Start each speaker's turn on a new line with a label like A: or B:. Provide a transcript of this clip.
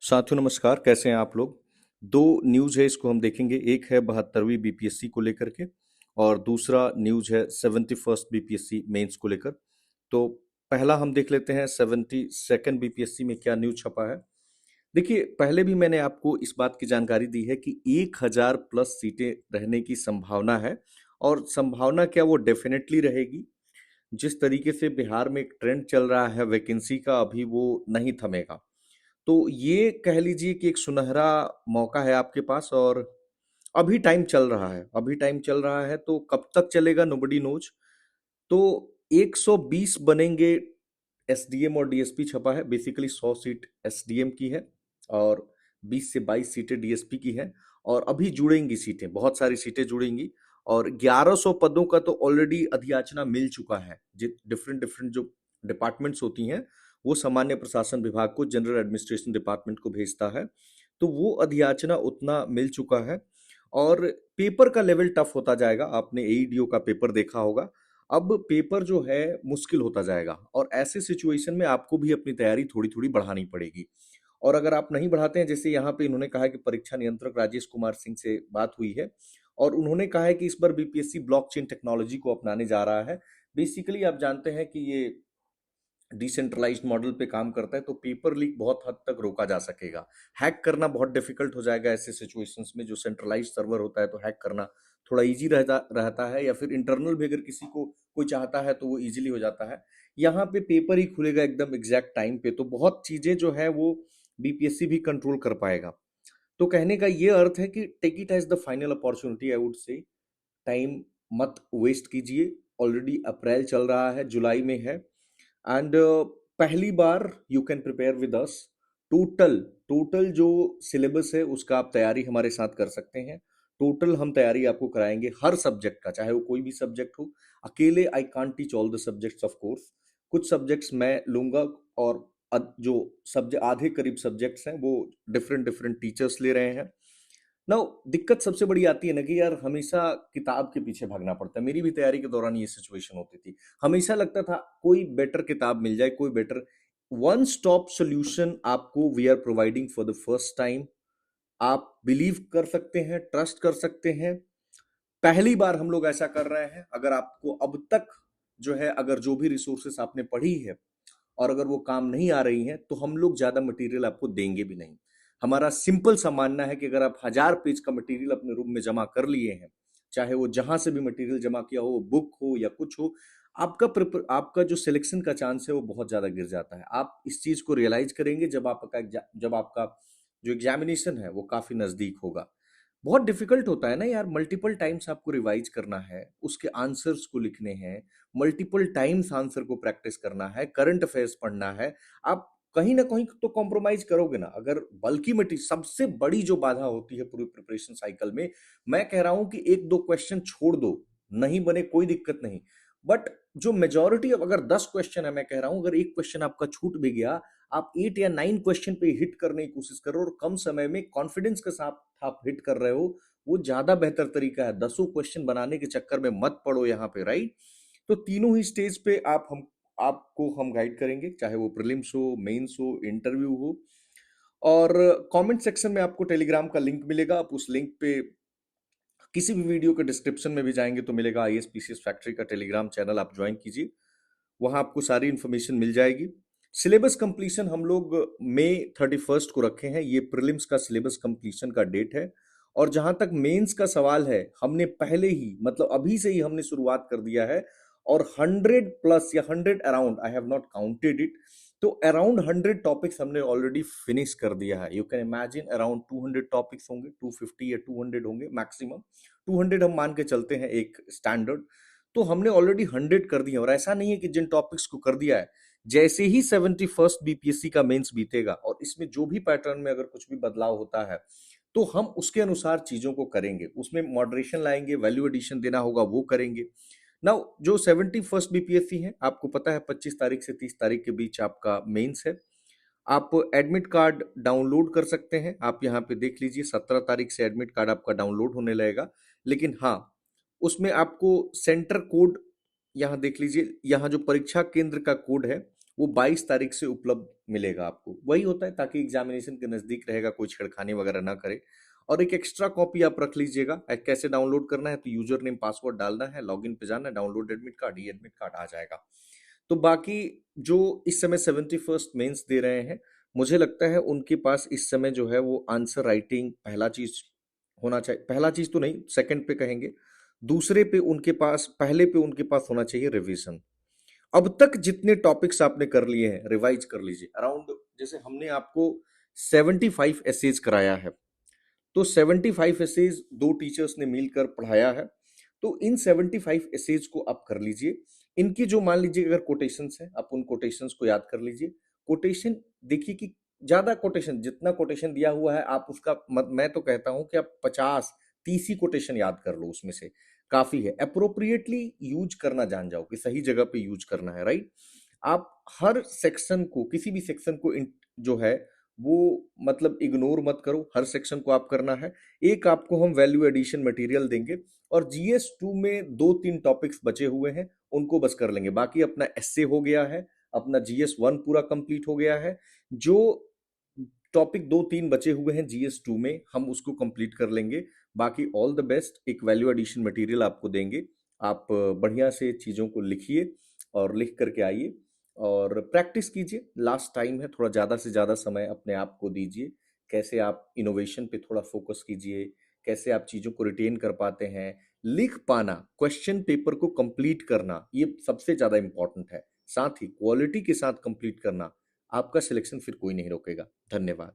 A: साथियों नमस्कार, कैसे हैं आप लोग। दो न्यूज़ है, इसको हम देखेंगे। एक है 72वीं बीपीएससी को लेकर के और दूसरा न्यूज़ है 71st बीपीएससी मेंस को लेकर। तो पहला हम देख लेते हैं 72nd बीपीएससी में क्या न्यूज़ छपा है। देखिए, पहले भी मैंने आपको इस बात की जानकारी दी है कि 1000 प्लस सीटें रहने की संभावना है। और संभावना क्या, वो डेफिनेटली रहेगी। जिस तरीके से बिहार में एक ट्रेंड चल रहा है वैकेंसी का, अभी वो नहीं थमेगा। तो ये कह लीजिए कि एक सुनहरा मौका है आपके पास। और अभी टाइम चल रहा है, अभी टाइम चल रहा है, तो कब तक चलेगा नोबडी नोज। तो 120 बनेंगे। एसडीएम और डीएसपी छपा है, बेसिकली 100 सीट एसडीएम की है और 20 से 22 सीटें डीएसपी की हैं। और अभी जुड़ेंगी सीटें, बहुत सारी सीटें जुड़ेंगी। और 1100 पदों का तो ऑलरेडी अधियाचना मिल चुका है। डिफरेंट डिफरेंट जो डिपार्टमेंट्स होती हैं, वो सामान्य प्रशासन विभाग को, जनरल एडमिनिस्ट्रेशन डिपार्टमेंट को भेजता है। तो वो अधियाचना उतना मिल चुका है। और पेपर का लेवल टफ होता जाएगा। आपने एईडीओ का पेपर देखा होगा। अब पेपर जो है मुश्किल होता जाएगा और ऐसे सिचुएशन में आपको भी अपनी तैयारी थोड़ी थोड़ी बढ़ानी पड़ेगी। और अगर आप नहीं बढ़ाते हैं, जैसे यहाँ पे इन्होंने कहा है कि परीक्षा नियंत्रक राजेश कुमार सिंह से बात हुई है और उन्होंने कहा है कि इस बार बीपीएससी ब्लॉकचेन टेक्नोलॉजी को अपनाने जा रहा है। बेसिकली आप जानते हैं कि ये डिसेंट्रलाइज्ड मॉडल पे काम करता है, तो पेपर लीक बहुत हद तक रोका जा सकेगा। हैक करना बहुत डिफिकल्ट हो जाएगा ऐसे सिचुएशंस में। जो सेंट्रलाइज्ड सर्वर होता है, तो हैक करना थोड़ा इजी रहता रहता है, या फिर इंटरनल भी अगर किसी को कोई चाहता है तो वो इजीली हो जाता है। यहाँ पे पेपर ही खुलेगा एकदम एग्जैक्ट टाइम पे, तो बहुत चीजें जो है वो बीपीएससी भी कंट्रोल कर पाएगा। तो कहने का ये अर्थ है कि take it as the final opportunity, I would say. Time मत वेस्ट कीजिए। ऑलरेडी अप्रैल चल रहा है, जुलाई में है। एंड पहली बार you can prepare with us. Total total जो सिलेबस है उसका आप तैयारी हमारे साथ कर सकते हैं। टोटल हम तैयारी आपको कराएंगे हर सब्जेक्ट का, चाहे वो कोई भी सब्जेक्ट हो। अकेले I can't teach all the subjects of course. कुछ सब्जेक्ट्स मैं लूंगा और जो सब्जेक्ट, आधे करीब सब्जेक्ट्स हैं, वो डिफरेंट डिफरेंट टीचर्स ले रहे हैं। ना, दिक्कत सबसे बड़ी आती है ना कि यार हमेशा किताब के पीछे भागना पड़ता है। मेरी भी तैयारी के दौरान ये सिचुएशन होती थी। हमेशा लगता था कोई बेटर किताब मिल जाए, कोई बेटर वन स्टॉप सॉल्यूशन आपको we are providing for the first time. आप बिलीव कर सकते हैं, ट्रस्ट कर सकते हैं। पहली बार हम लोग ऐसा कर रहे हैं। अगर आपको अब तक जो है, अगर जो भी रिसोर्सेस आपने पढ़ी है और अगर वो काम नहीं आ रही हैं, तो हम लोग ज्यादा मटेरियल आपको देंगे भी नहीं। हमारा सिंपल सा मानना है कि अगर आप 1000 पेज का मटेरियल अपने रूम में जमा कर लिए हैं, चाहे वो जहां से भी मटेरियल जमा किया हो, बुक हो या कुछ हो, आपका जो सिलेक्शन का चांस है वो बहुत ज्यादा गिर जाता है। आप इस चीज को रियलाइज करेंगे जब आपका जो एग्जामिनेशन है वो काफी नजदीक होगा। बहुत डिफिकल्ट होता है ना यार, मल्टीपल टाइम्स आपको रिवाइज करना है, उसके आंसर्स को लिखने हैं, मल्टीपल टाइम्स आंसर को प्रैक्टिस करना है, करंट अफेयर्स पढ़ना है। आप कहीं ना कहीं तो कॉम्प्रोमाइज करोगे ना। अगर बल्कि मटी सबसे बड़ी जो बाधा होती है पूरी प्रिपरेशन साइकिल में, मैं कह रहा हूं कि एक दो क्वेश्चन छोड़ दो, नहीं बने कोई दिक्कत नहीं। बट जो मेजोरिटी, अब अगर 10 क्वेश्चन है, मैं कह रहा हूं अगर एक क्वेश्चन आपका छूट भी गया, आप 8 या 9 क्वेश्चन पे हिट करने की कोशिश करो और कम समय में कॉन्फिडेंस के साथ आप हिट कर रहे हो, वो ज्यादा बेहतर तरीका है। 10 क्वेश्चन बनाने के चक्कर में मत पड़ो यहाँ पे, राइट। तो तीनों ही स्टेज पे आपको हम गाइड करेंगे, चाहे वो प्रीलिम्स हो, मेंस हो, इंटरव्यू हो। और कमेंट सेक्शन में आपको टेलीग्राम का लिंक मिलेगा। आप उस लिंक पे किसी भी वीडियो के डिस्क्रिप्शन में भी जाएंगे तो मिलेगा, आईएसपीसीएस फैक्ट्री का टेलीग्राम चैनल आप ज्वाइन कीजिए। वहां आपको सारी इंफॉर्मेशन मिल जाएगी। सिलेबस कंप्लीशन हम लोग मई 31 को रखे हैं। ये प्रीलिम्स का सिलेबस कंप्लीशन का डेट है। और जहां तक मेंस का सवाल है, हमने पहले ही, मतलब अभी से ही हमने शुरुआत कर दिया है। और 100 प्लस या 100 around, I have not counted it, तो अराउंड 100 टॉपिक्स हमने ऑलरेडी फिनिश कर दिया है। You can imagine around 200 topics होंगे, 250 या 200 होंगे मैक्सिमम। 200 हम मान के चलते हैं एक स्टैंडर्ड। तो हमने ऑलरेडी 100 कर दिए। और ऐसा नहीं है कि जिन टॉपिक्स को कर दिया है, जैसे ही 71st बीपीएससी का मेंस बीतेगा और इसमें जो भी पैटर्न में अगर कुछ भी बदलाव होता है, तो हम उसके अनुसार चीजों को करेंगे। उसमें मॉडरेशन लाएंगे, वैल्यू एडिशन देना होगा वो करेंगे। नाउ जो 71st बीपीएससी है, आपको पता है 25 तारीख से 30 तारीख के बीच आपका मेंस है। आप एडमिट कार्ड डाउनलोड कर सकते हैं। आप यहाँ पे देख लीजिए, 17 तारीख से एडमिट कार्ड आपका डाउनलोड होने लगेगा। लेकिन हाँ, उसमें आपको सेंटर कोड, यहाँ देख लीजिए, यहाँ जो परीक्षा केंद्र का कोड है वो 22 तारीख से उपलब्ध मिलेगा आपको। वही होता है ताकि एग्जामिनेशन के नजदीक रहेगा, कोई छेड़खानी वगैरह ना करे। और एक एक्स्ट्रा कॉपी आप रख लीजिएगा। कैसे डाउनलोड करना है, तो यूजर नेम पासवर्ड डालना है, लॉगिन पे जाना है, डाउनलोड एडमिट कार्ड, ई एडमिट कार्ड आ जाएगा। तो बाकी जो इस समय 71st मेंस दे रहे हैं, मुझे लगता है उनके पास इस समय जो है वो आंसर राइटिंग पहला चीज होना चाहिए। पहला चीज तो नहीं, सेकंड पे कहेंगे। दूसरे पे उनके पास, पहले पे उनके पास होना चाहिए रिवीजन। अब तक जितने टॉपिक्स आपने कर लिए हैं रिवाइज कर लीजिए। अराउंड, जैसे हमने आपको 75 एसेज कराया है, तो 75 एसेज दो टीचर्स ने मिलकर पढ़ाया है। तो इन 75 एसेज को आप कर लीजिए। इनकी जो मान लीजिए अगर कोटेशंस है, आप उन कोटेशंस को याद कर लीजिए। कोटेशन देखिए कि ज्यादा कोटेशन, जितना कोटेशन दिया हुआ है आप उसका मैं तो कहता हूं कि आप 50-30 ही कोटेशन याद कर लो, उसमें से काफी है। अप्रोप्रिएटली यूज करना जान जाओ कि सही जगह पे यूज करना है, राइट। आप हर सेक्शन को, किसी भी सेक्शन को जो है वो मतलब इग्नोर मत करो, हर सेक्शन को आप करना है। एक आपको हम वैल्यू एडिशन मटेरियल देंगे, और GS2 में 2-3 टॉपिक्स बचे हुए हैं, उनको बस कर लेंगे। बाकी अपना एसए हो गया है, अपना GS1 पूरा कंप्लीट हो गया है। जो टॉपिक 2-3 बचे हुए हैं GS2 में, हम उसको कंप्लीट कर लेंगे। बाकी ऑल द बेस्ट। एक वैल्यू एडिशन मटेरियल आपको देंगे, आप बढ़िया से चीज़ों को लिखिए और लिख करके आइए और प्रैक्टिस कीजिए। लास्ट टाइम है, थोड़ा ज़्यादा से ज़्यादा समय अपने आप को दीजिए। कैसे आप इनोवेशन पे थोड़ा फोकस कीजिए, कैसे आप चीज़ों को रिटेन कर पाते हैं, लिख पाना, क्वेश्चन पेपर को कंप्लीट करना, ये सबसे ज़्यादा इंपॉर्टेंट है। साथ ही क्वालिटी के साथ कंप्लीट करना, आपका सिलेक्शन फिर कोई नहीं रोकेगा। धन्यवाद।